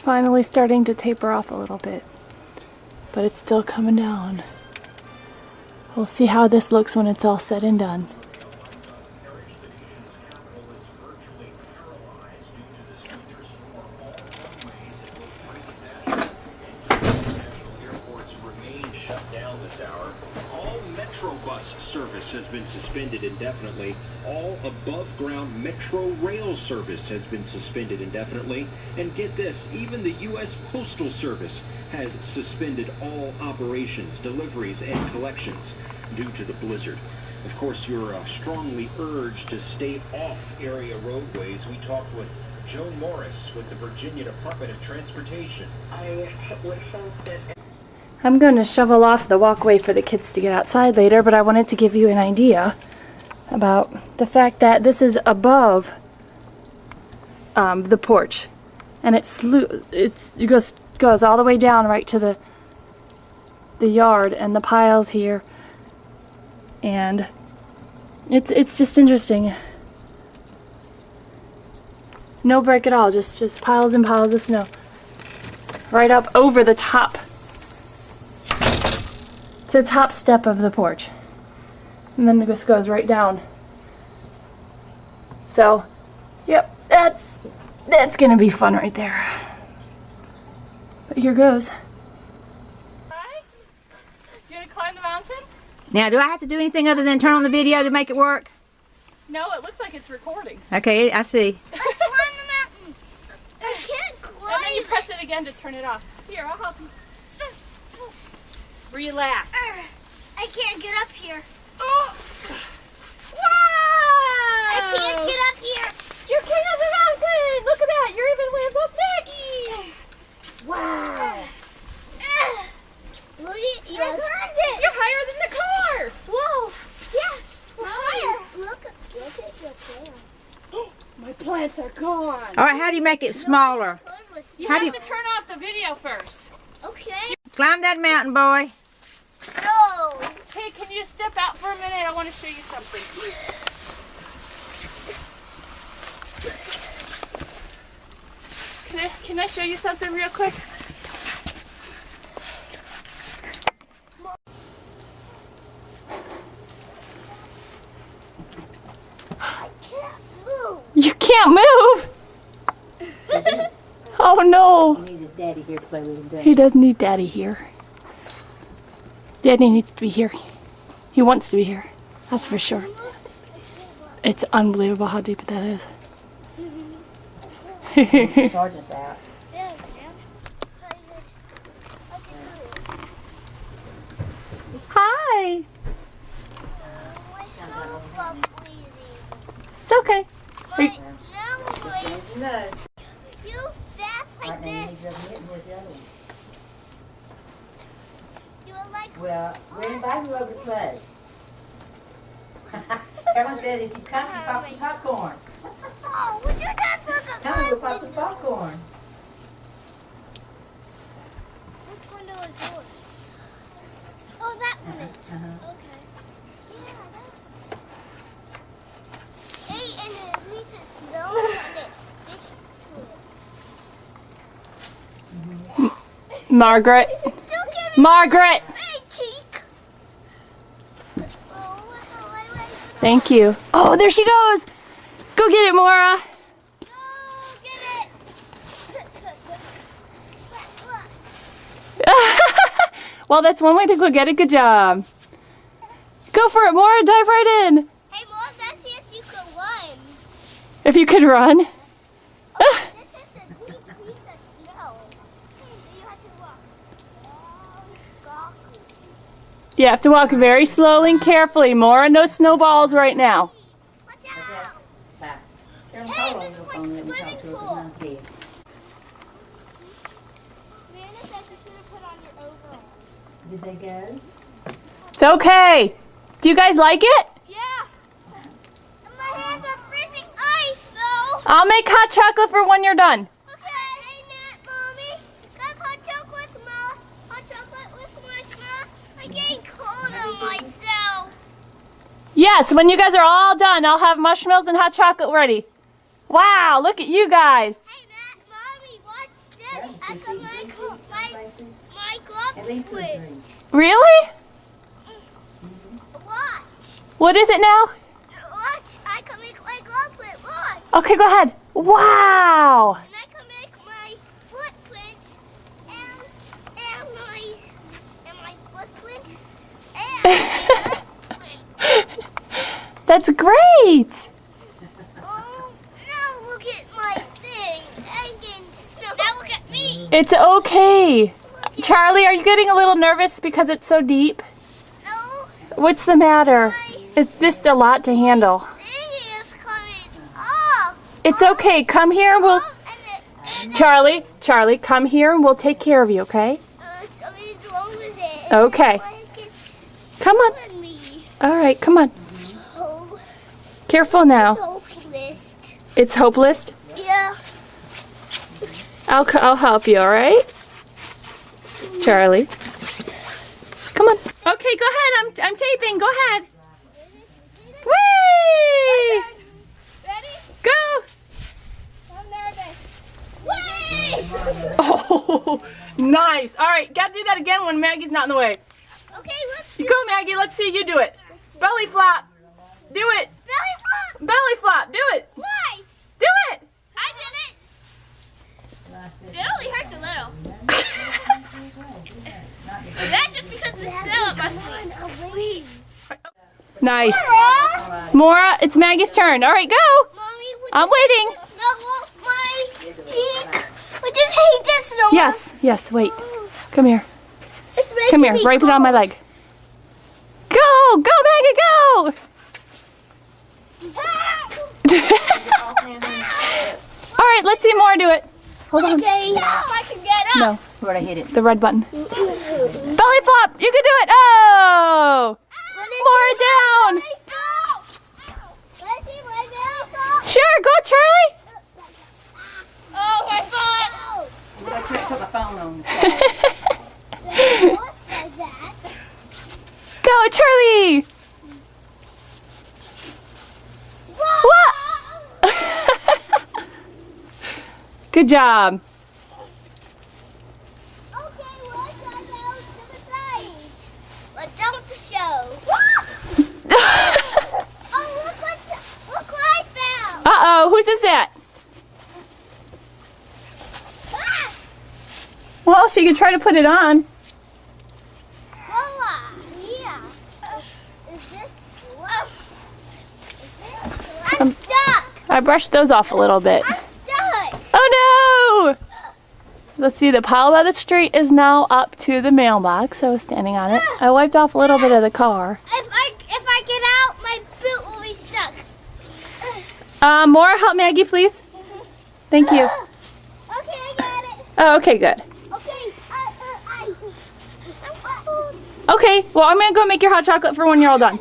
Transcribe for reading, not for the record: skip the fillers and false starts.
finally starting to taper off a little bit, but it's still coming down. We'll see how this looks when it's all said and done. Service has been suspended indefinitely. All above-ground Metro rail service has been suspended indefinitely. And get this, even the U.S. Postal Service has suspended all operations, deliveries, and collections due to the blizzard. Of course, you're strongly urged to stay off area roadways. We talked with Joe Morris with the Virginia Department of Transportation. I would hope that... I'm going to shovel off the walkway for the kids to get outside later, but I wanted to give you an idea about the fact that this is above the porch, and it goes all the way down right to the yard and the piles here, and it's just interesting. No break at all, just piles and piles of snow right up over the top. The top step of the porch, and then it just goes right down. So, yep, that's gonna be fun right there. But here goes. Hi. You gonna climb the mountain? Now, do I have to do anything other than turn on the video to make it work? No, it looks like it's recording. Okay, I see. Let's climb the mountain. I can't climb. And then you press it again to turn it off. Here, I'll help you. Relax. I can't get up here. Oh. Wow! I can't get up here. You're king of the mountain! Look at that! You're even way above Maggie! Wow! Look at you. I You're higher than the car! Whoa! Yeah, we're higher. Look at your plants. My plants are gone. All right, how do you make it smaller? You How have do you- to turn off the video first. Okay. Climb that mountain, boy. No. Hey, can you step out for a minute? I want to show you something. Can I show you something real quick? I can't move. You can't move! Oh no! He needs his daddy here to play with him, He does need Daddy here. Daddy needs to be here. He wants to be here. That's for sure. It's unbelievable how deep that is. Sort us out. Hi! My stomach felt wheezy. It's okay. My nose you fast like this. You were like, Well, we're inviting you over to play. Everyone said if you come, you pop some popcorn. oh, would you not talk about Come, we'll pop some popcorn. Which window is yours? Oh, that one is. Uh-huh. Okay. Yeah, that is. Hey, and at least it smells and it sticks to it. Margaret. Don't give me Margaret! hey, cheek. Oh, wait. Thank you. Oh, there she goes! Go get it, Mora! No, get it. Look. Well, that's one way to go get it. Good job. Go for it, Mora. Dive right in. Hey, Mom, let's see if you can run. If you could run. This is a deep piece of snow. Hey, you have to walk. You have to walk very slowly and carefully, Mora. No snowballs right now. Watch out. Hey, this is like swimming pool. Miranda said you should have put on your overalls. Did they go? It's okay. Do you guys like it? Yeah. And my hands are freezing ice, though. I'll make hot chocolate for when you're done. Okay. Hey, Nat, Mommy. Got hot chocolate, Mom. Hot chocolate with marshmallows. I'm getting cold on myself. Yes, when you guys are all done, I'll have marshmallows and hot chocolate ready. Wow, look at you guys. Hey, Matt, Mommy, watch this. I got my glove At least 2 or with. 3. Really? Watch. What is it now? Watch. I can make my glove with. Watch. Okay, go ahead. Wow. And I can make my footprint and my footprint and my footprint. That's great. Oh, now look at my thing. I didn't snow. Now look at me. It's okay. Charlie, are you getting a little nervous because it's so deep? No, What's the matter? It's just a lot to handle. thing is coming off. It's okay. Come here and we'll... Charlie, come here and we'll take care of you, okay? Something's wrong with it. Okay. Like it's Come on. killing me. All right, come on. Oh, Careful now. hopeless. It's hopeless. Yeah. I'll help you, all right? Charlie. Come on. Okay, go ahead. I'm taping. Go ahead. Whee! Ready? Go! I'm nervous. Wait! Oh, nice. All right, gotta do that again when Maggie's not in the way. Okay, let's Go, Maggie. Let's see you do it. Belly flop. Do it. belly flop. Belly flop. Do it. Why? Do it. I did it. It only hurts a little. That's just because the snow up my sleeve. Nice. Mora, it's Maggie's turn. All right, go. Mommy, would I'm you waiting. take the snow off my cheek? Would you take the snow Yes, wait. Come here. off? It's making Come here. me Wipe it on my cold. leg. Go, Maggie, go. All right, let's see Mora do it. Hold on. Okay, I can get up. No, Where'd I hit it? the red button. Belly flop. You can do it. Oh, Mora down. Let's see my belly flop. Sure, go, Charlie. Oh, my foot. I tried to put my phone on. What is that? Go, Charlie. What? Good job. Okay, well, let's go down to the side. Let's jump the show. Oh, look what I found. Uh-oh, whose is that? Ah, Well, she could try to put it on. voila. Yeah. Is this? I'm stuck. I brushed those off a little bit. I'm stuck. Oh no! Let's see, the pile by the street is now up to the mailbox. I was standing on it. I wiped off a little bit of the car. If I get out, my boot will be stuck. More help Maggie, please. Thank you. Okay, I got it. Oh, okay, good. Okay. Okay, well, I'm gonna go make your hot chocolate for when you're all done.